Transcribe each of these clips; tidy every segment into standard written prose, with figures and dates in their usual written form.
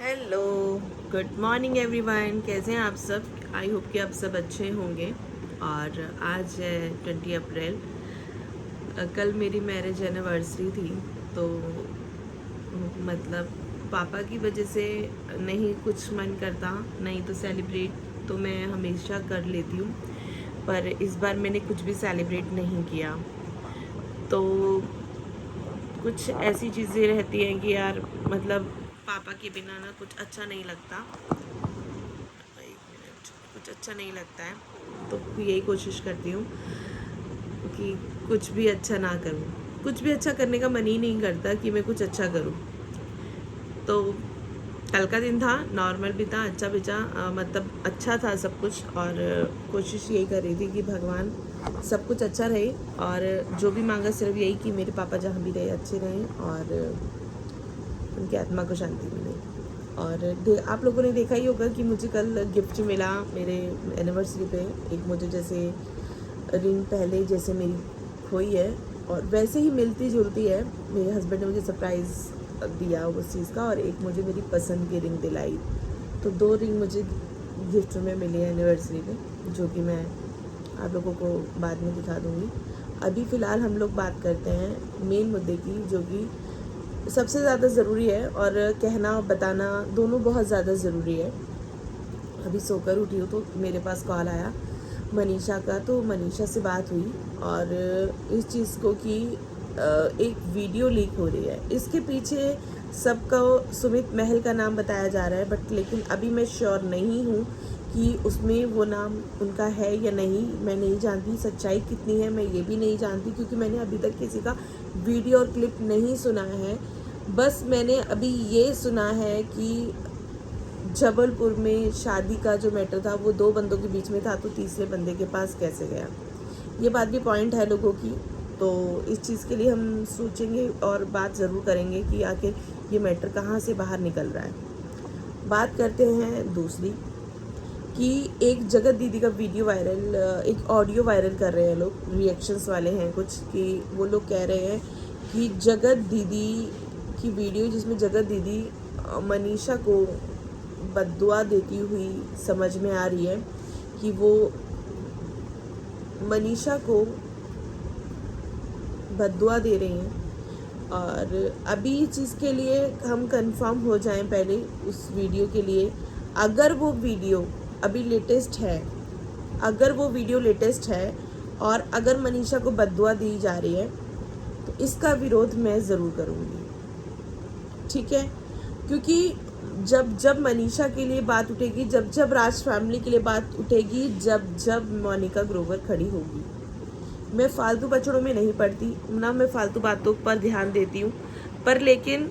Hello, good morning everyone. कैसे हैं आप सब? आई होप कि आप सब अच्छे होंगे। और आज है 20 अप्रैल। कल मेरी मैरिज एनिवर्सरी थी। तो मतलब पापा की वजह से नहीं कुछ मन करता, नहीं तो सेलिब्रेट तो मैं हमेशा कर लेती हूँ, पर इस बार मैंने कुछ भी सेलिब्रेट नहीं किया। तो कुछ ऐसी चीज़ें रहती हैं कि यार मतलब पापा के बिना ना कुछ अच्छा नहीं लगता। एक मिनट, कुछ अच्छा नहीं लगता है। तो यही कोशिश करती हूँ कि कुछ भी अच्छा ना करूँ। कुछ भी अच्छा करने का मन ही नहीं करता कि मैं कुछ अच्छा करूँ। तो कल का दिन था, नॉर्मल भी था, अच्छा भी था, मतलब अच्छा था सब कुछ। और कोशिश यही कर रही थी कि भगवान सब कुछ अच्छा रहे, और जो भी मांगा सिर्फ यही कि मेरे पापा जहाँ भी रहे अच्छे रहें और उनकी आत्मा को शांति मिले। और आप लोगों ने देखा ही होगा कि मुझे कल गिफ्ट मिला मेरे एनिवर्सरी पे। एक मुझे जैसे रिंग पहले जैसे मेरी खोई है और वैसे ही मिलती जुलती है, मेरे हस्बैंड ने मुझे सरप्राइज़ दिया उस चीज़ का, और एक मुझे मेरी पसंद की रिंग दिलाई। तो 2 रिंग मुझे गिफ्ट में मिली है एनिवर्सरी पे, जो कि मैं आप लोगों को बाद में दिखा दूँगी। अभी फ़िलहाल हम लोग बात करते हैं मेन मुद्दे की, जो कि सबसे ज़्यादा ज़रूरी है, और कहना और बताना दोनों बहुत ज़्यादा ज़रूरी है। अभी सोकर उठी हूँ तो मेरे पास कॉल आया मनीषा का। तो मनीषा से बात हुई, और इस चीज़ को कि एक वीडियो लीक हो रही है। इसके पीछे सबको सुमित महल का नाम बताया जा रहा है, बट लेकिन अभी मैं श्योर नहीं हूँ कि उसमें वो नाम उनका है या नहीं। मैं नहीं जानती सच्चाई कितनी है, मैं ये भी नहीं जानती, क्योंकि मैंने अभी तक किसी का वीडियो और क्लिप नहीं सुना है। बस मैंने अभी ये सुना है कि जबलपुर में शादी का जो मैटर था वो 2 बंदों के बीच में था, तो तीसरे बंदे के पास कैसे गया। ये बात भी पॉइंट है लोगों की। तो इस चीज़ के लिए हम सोचेंगे और बात ज़रूर करेंगे कि आखिर ये मैटर कहाँ से बाहर निकल रहा है। बात करते हैं दूसरी, कि एक जगत दीदी का वीडियो वायरल, एक ऑडियो वायरल कर रहे हैं लोग, रिएक्शंस वाले हैं कुछ, कि वो लोग कह रहे हैं कि जगत दीदी की वीडियो, जिसमें जगत दीदी मनीषा को बद्दुआ देती हुई समझ में आ रही है, कि वो मनीषा को बद्दुआ दे रही हैं। और अभी इस चीज़ के लिए हम कंफर्म हो जाएं पहले उस वीडियो के लिए। अगर वो वीडियो अभी लेटेस्ट है, अगर वो वीडियो लेटेस्ट है और अगर मनीषा को बद्दुआ दी जा रही है, तो इसका विरोध मैं ज़रूर करूँगी। ठीक है, क्योंकि जब जब मनीषा के लिए बात उठेगी, जब जब राज फैमिली के लिए बात उठेगी, जब जब मोनिका ग्रोवर खड़ी होगी, मैं फालतू बछड़ों में नहीं पड़ती ना, मैं फालतू बातों पर ध्यान देती हूँ, पर लेकिन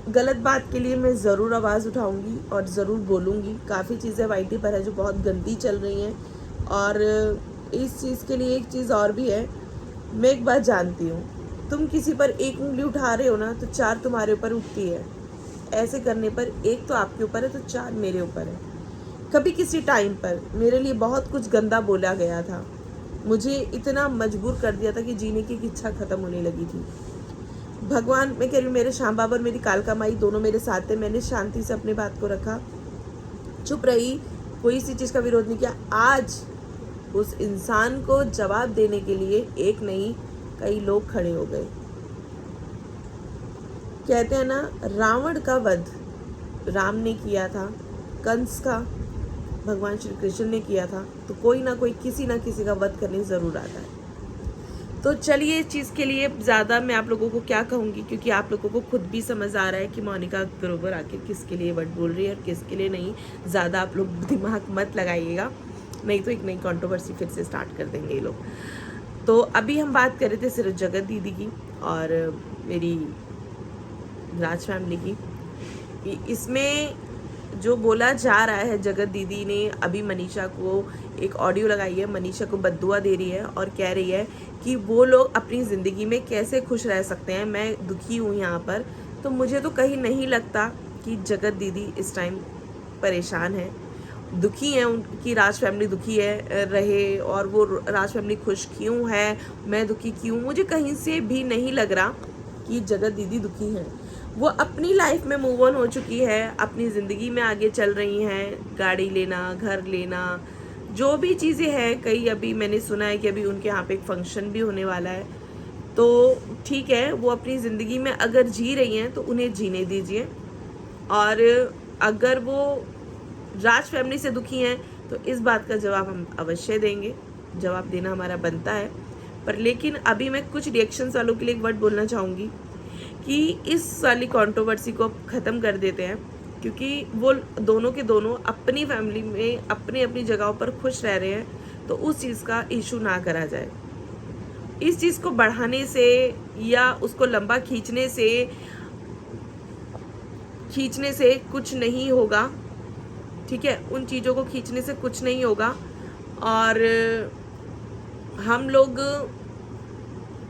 गलत बात के लिए मैं ज़रूर आवाज़ उठाऊंगी और ज़रूर बोलूँगी। काफ़ी चीज़ें वाईटी पर है जो बहुत गंदी चल रही हैं, और इस चीज़ के लिए एक चीज़ और भी है। मैं एक बात जानती हूँ, तुम किसी पर एक उंगली उठा रहे हो ना, तो 4 तुम्हारे ऊपर उठती है। ऐसे करने पर एक तो आपके ऊपर है, तो 4 मेरे ऊपर है। कभी किसी टाइम पर मेरे लिए बहुत कुछ गंदा बोला गया था, मुझे इतना मजबूर कर दिया था कि जीने की इच्छा ख़त्म होने लगी थी। भगवान, मैं कह रही हूँ, मेरे श्याम बाबा और मेरी कालका माई दोनों मेरे साथ थे। मैंने शांति से अपनी बात को रखा, चुप रही, कोई सी चीज़ का विरोध नहीं किया। आज उस इंसान को जवाब देने के लिए एक नहीं कई लोग खड़े हो गए। कहते हैं ना, रावण का वध राम ने किया था, कंस का भगवान श्री कृष्ण ने किया था, तो कोई ना कोई किसी ना किसी का वध करने ज़रूर आता है। तो चलिए, इस चीज़ के लिए ज़्यादा मैं आप लोगों को क्या कहूँगी, क्योंकि आप लोगों को खुद भी समझ आ रहा है कि मोनिका ग्रोवर आखिर किसके लिए वर्ड बोल रही है और किसके लिए नहीं। ज़्यादा आप लोग दिमाग मत लगाइएगा, नहीं तो एक नई कंट्रोवर्सी फिर से स्टार्ट कर देंगे ये लोग। तो अभी हम बात कर रहे थे सिर्फ जगत दीदी की और मेरी राज फैमिली की। इसमें जो बोला जा रहा है, जगत दीदी ने अभी मनीषा को एक ऑडियो लगाई है, मनीषा को बद्दुआ दे रही है और कह रही है कि वो लोग अपनी ज़िंदगी में कैसे खुश रह सकते हैं, मैं दुखी हूँ यहाँ पर। तो मुझे तो कहीं नहीं लगता कि जगत दीदी इस टाइम परेशान है, दुखी है। उनकी राज फैमिली दुखी है रहे, और वो राज फैमिली खुश क्यों है, मैं दुखी क्यों, मुझे कहीं से भी नहीं लग रहा कि जगत दीदी दुखी हैं। वो अपनी लाइफ में मूव ऑन हो चुकी है, अपनी ज़िंदगी में आगे चल रही हैं, गाड़ी लेना, घर लेना, जो भी चीज़ें हैं। कई अभी मैंने सुना है कि अभी उनके यहाँ पे एक फंक्शन भी होने वाला है, तो ठीक है, वो अपनी ज़िंदगी में अगर जी रही हैं तो उन्हें जीने दीजिए। और अगर वो राज फैमिली से दुखी हैं तो इस बात का जवाब हम अवश्य देंगे, जवाब देना हमारा बनता है। पर लेकिन अभी मैं कुछ रिएक्शंस वालों के लिए एक वर्ड बोलना चाहूँगी कि इस वाली कंट्रोवर्सी को ख़त्म कर देते हैं, क्योंकि वो दोनों के दोनों अपनी फैमिली में अपनी अपनी जगहों पर खुश रह रहे हैं, तो उस चीज़ का इशू ना करा जाए। इस चीज़ को बढ़ाने से या उसको लंबा खींचने से कुछ नहीं होगा, ठीक है। उन चीज़ों को खींचने से कुछ नहीं होगा। और हम लोग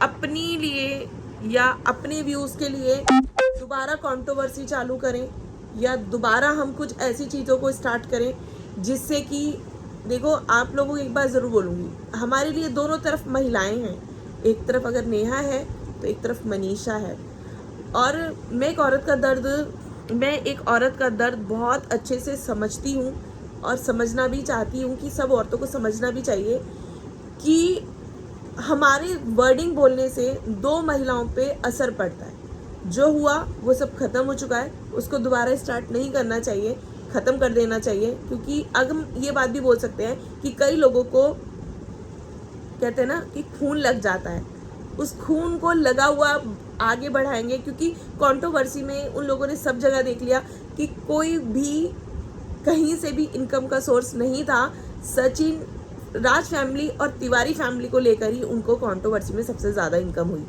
अपनी लिए या अपने व्यूज़ के लिए दोबारा कंट्रोवर्सी चालू करें, या दोबारा हम कुछ ऐसी चीज़ों को स्टार्ट करें जिससे कि देखो, आप लोगों को एक बात ज़रूर बोलूँगी, हमारे लिए दोनों तरफ महिलाएं हैं। एक तरफ अगर नेहा है तो एक तरफ मनीषा है। और मैं एक औरत का दर्द बहुत अच्छे से समझती हूँ और समझना भी चाहती हूँ कि सब औरतों को समझना भी चाहिए कि हमारे वर्डिंग बोलने से दो महिलाओं पे असर पड़ता है। जो हुआ वो सब ख़त्म हो चुका है, उसको दोबारा स्टार्ट नहीं करना चाहिए, ख़त्म कर देना चाहिए। क्योंकि अगर हम ये बात भी बोल सकते हैं कि कई लोगों को कहते हैं ना कि खून लग जाता है, उस खून को लगा हुआ आगे बढ़ाएंगे। क्योंकि कंट्रोवर्सी में उन लोगों ने सब जगह देख लिया कि कोई भी कहीं से भी इनकम का सोर्स नहीं था। सचिन, राज फैमिली और तिवारी फैमिली को लेकर ही उनको कंट्रोवर्सी में सबसे ज़्यादा इनकम हुई।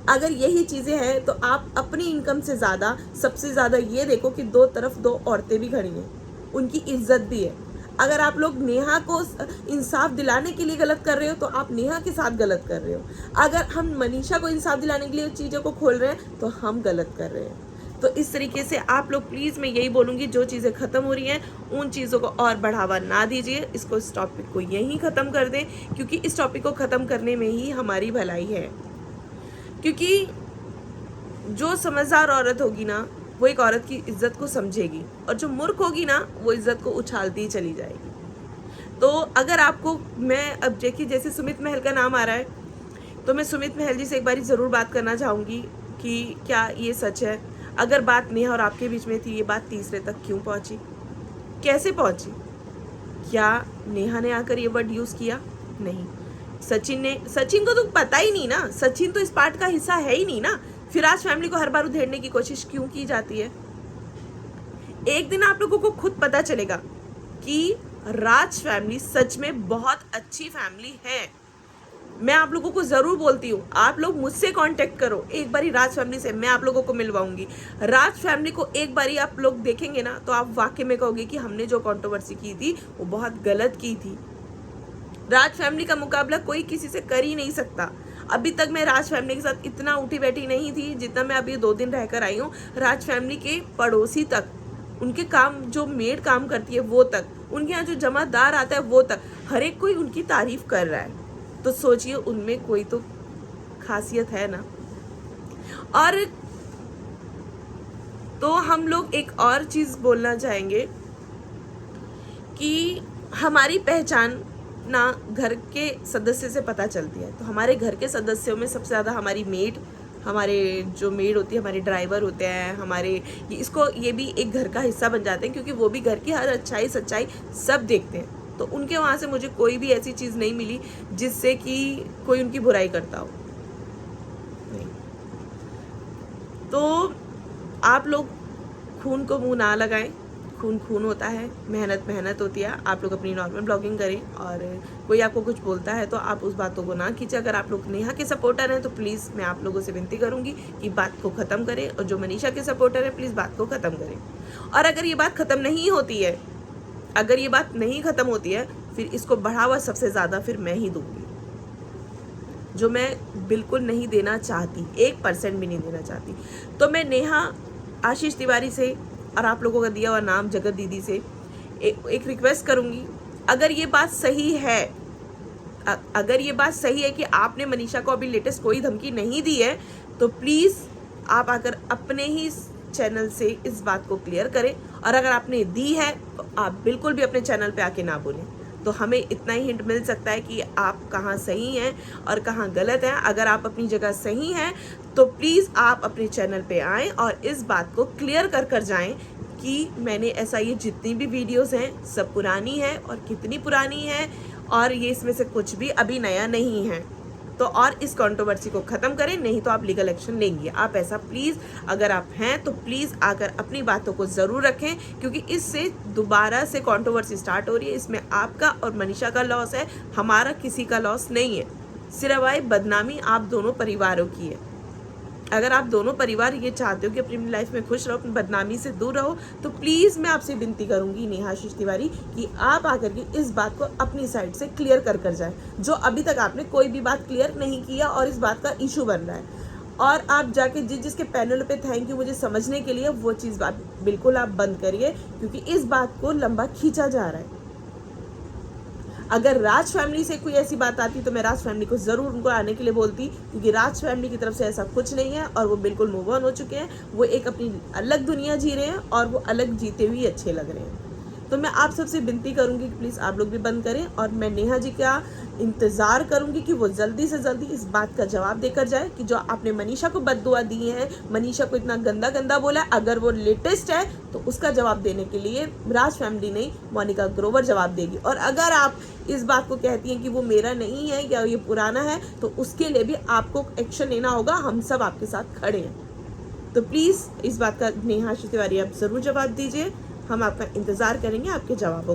अगर यही चीज़ें हैं तो आप अपनी इनकम से ज़्यादा सबसे ज़्यादा ये देखो कि दो तरफ दो औरतें भी खड़ी हैं, उनकी इज्जत भी है। अगर आप लोग नेहा को इंसाफ दिलाने के लिए गलत कर रहे हो तो आप नेहा के साथ गलत कर रहे हो। अगर हम मनीषा को इंसाफ दिलाने के लिए चीज़ों को खोल रहे हैं तो हम गलत कर रहे हैं। तो इस तरीके से आप लोग प्लीज़, मैं यही बोलूँगी, जो चीज़ें ख़त्म हो रही हैं उन चीज़ों को और बढ़ावा ना दीजिए। इसको, इस टॉपिक को यहीं ख़त्म कर दें, क्योंकि इस टॉपिक को ख़त्म करने में ही हमारी भलाई है। क्योंकि जो समझदार औरत होगी ना, वो एक औरत की इज्जत को समझेगी, और जो मूर्ख होगी ना, वो इज्जत को उछालती ही चली जाएगी। तो अगर आपको, मैं अब देखिए जैसे सुमित महल का नाम आ रहा है, तो मैं सुमित महल जी से एक बारी ज़रूर बात करना चाहूँगी कि क्या ये सच है। अगर बात नेहा और आपके बीच में थी, ये बात तीसरे तक क्यों पहुँची, कैसे पहुँची? क्या नेहा ने आकर ये वर्ड यूज़ किया? नहीं। सचिन को तो पता ही नहीं ना, सचिन तो इस पार्ट का हिस्सा है ही नहीं ना। फिर राज फैमिली को हर बार उधेड़ने की कोशिश क्यों की जाती है? एक दिन आप लोगों को खुद पता चलेगा कि राज फैमिली सच में बहुत अच्छी फैमिली है। मैं आप लोगों को ज़रूर बोलती हूँ, आप लोग मुझसे कांटेक्ट करो एक बारी राज फैमिली से, मैं आप लोगों को मिलवाऊंगी। राज फैमिली को एक बारी आप लोग देखेंगे ना तो आप वाकई में कहोगे कि हमने जो कंट्रोवर्सी की थी वो बहुत गलत की थी। राज फैमिली का मुकाबला कोई किसी से कर ही नहीं सकता। अभी तक मैं राज फैमिली के साथ इतना उठी बैठी नहीं थी जितना मैं अभी 2 दिन रहकर आई हूँ। राज फैमिली के पड़ोसी तक, उनके काम, जो मेड काम करती है वो तक, उनके यहाँ जो जमादार आता है वो तक, हर एक कोई उनकी तारीफ कर रहा है। तो सोचिए उनमें कोई तो खासियत है ना। और तो हम लोग एक और चीज़ बोलना चाहेंगे कि हमारी पहचान ना घर के सदस्य से पता चलती है। तो हमारे घर के सदस्यों में सबसे ज़्यादा हमारी मेड, हमारे जो मेड होती है, हमारे ड्राइवर होते हैं, हमारे ये भी एक घर का हिस्सा बन जाते हैं, क्योंकि वो भी घर की हर अच्छाई सच्चाई सब देखते हैं। तो उनके वहाँ से मुझे कोई भी ऐसी चीज़ नहीं मिली जिससे कि कोई उनकी बुराई करता हो, नहीं। तो आप लोग खून को मुंह ना लगाएं, खून खून होता है, मेहनत मेहनत होती है। आप लोग अपनी नॉर्मल ब्लॉगिंग करें, और कोई आपको कुछ बोलता है तो आप उस बातों को ना खींचे। अगर आप लोग नेहा के सपोर्टर हैं तो प्लीज़ मैं आप लोगों से विनती करूंगी कि बात को ख़त्म करें, और जो मनीषा के सपोर्टर हैं प्लीज़ बात को ख़त्म करें। और अगर ये बात ख़त्म नहीं होती है, अगर ये बात नहीं ख़त्म होती है, फिर इसको बढ़ावा सबसे ज़्यादा फिर मैं ही दूंगी, जो मैं बिल्कुल नहीं देना चाहती, 1% भी नहीं देना चाहती। तो मैं नेहा, आशीष तिवारी से और आप लोगों का दिया हुआ नाम जगत दीदी से एक रिक्वेस्ट करूंगी। अगर ये बात सही है, अगर ये बात सही है कि आपने मनीषा को अभी लेटेस्ट कोई धमकी नहीं दी है, तो प्लीज़ आप आकर अपने ही चैनल से इस बात को क्लियर करें, और अगर आपने दी है तो आप बिल्कुल भी अपने चैनल पे आके ना बोलें। तो हमें इतना ही हिंट मिल सकता है कि आप कहाँ सही हैं और कहाँ गलत हैं। अगर आप अपनी जगह सही हैं तो प्लीज़ आप अपने चैनल पे आएँ और इस बात को क्लियर कर जाएं कि मैंने ऐसा, ये जितनी भी वीडियोस हैं सब पुरानी है, और कितनी पुरानी है, और ये इसमें से कुछ भी अभी नया नहीं है। तो और इस कंट्रोवर्सी को ख़त्म करें, नहीं तो आप लीगल एक्शन लेंगे। आप ऐसा प्लीज़, अगर आप हैं तो प्लीज़ आकर अपनी बातों को ज़रूर रखें, क्योंकि इससे दोबारा से कंट्रोवर्सी स्टार्ट हो रही है। इसमें आपका और मनीषा का लॉस है, हमारा किसी का लॉस नहीं है। सिर्फ आई बदनामी आप दोनों परिवारों की है। अगर आप दोनों परिवार ये चाहते हो कि अपनी लाइफ में खुश रहो, अपनी बदनामी से दूर रहो, तो प्लीज़ मैं आपसे विनती करूंगी नेहाशीष तिवारी कि आप आकर के इस बात को अपनी साइड से क्लियर कर जाए, जो अभी तक आपने कोई भी बात क्लियर नहीं किया और इस बात का इशू बन रहा है। और आप जाके जिसके पैनल पे थैंक यू मुझे समझने के लिए, वो चीज़ बात बिल्कुल आप बंद करिए, क्योंकि इस बात को लंबा खींचा जा रहा है। अगर राज फैमिली से कोई ऐसी बात आती तो मैं राज फैमिली को ज़रूर उनको आने के लिए बोलती, क्योंकि राज फैमिली की तरफ से ऐसा कुछ नहीं है और वो बिल्कुल मूव ऑन हो चुके हैं। वो एक अपनी अलग दुनिया जी रहे हैं और वो अलग जीते हुए अच्छे लग रहे हैं। तो मैं आप सबसे विनती करूंगी कि प्लीज़ आप लोग भी बंद करें, और मैं नेहा जी का इंतज़ार करूंगी कि वो जल्दी से जल्दी इस बात का जवाब देकर जाए कि जो आपने मनीषा को बद्दुआ दी है, मनीषा को इतना गंदा बोला, अगर वो लेटेस्ट है तो उसका जवाब देने के लिए राज फैमिली नहीं, मोनिका ग्रोवर जवाब देगी। और अगर आप इस बात को कहती हैं कि वो मेरा नहीं है या ये पुराना है, तो उसके लिए भी आपको एक्शन लेना होगा। हम सब आपके साथ खड़े हैं। तो प्लीज़ इस बात का नेहाशीष तिवारी आप ज़रूर जवाब दीजिए। हम आपका इंतज़ार करेंगे, आपके जवाबों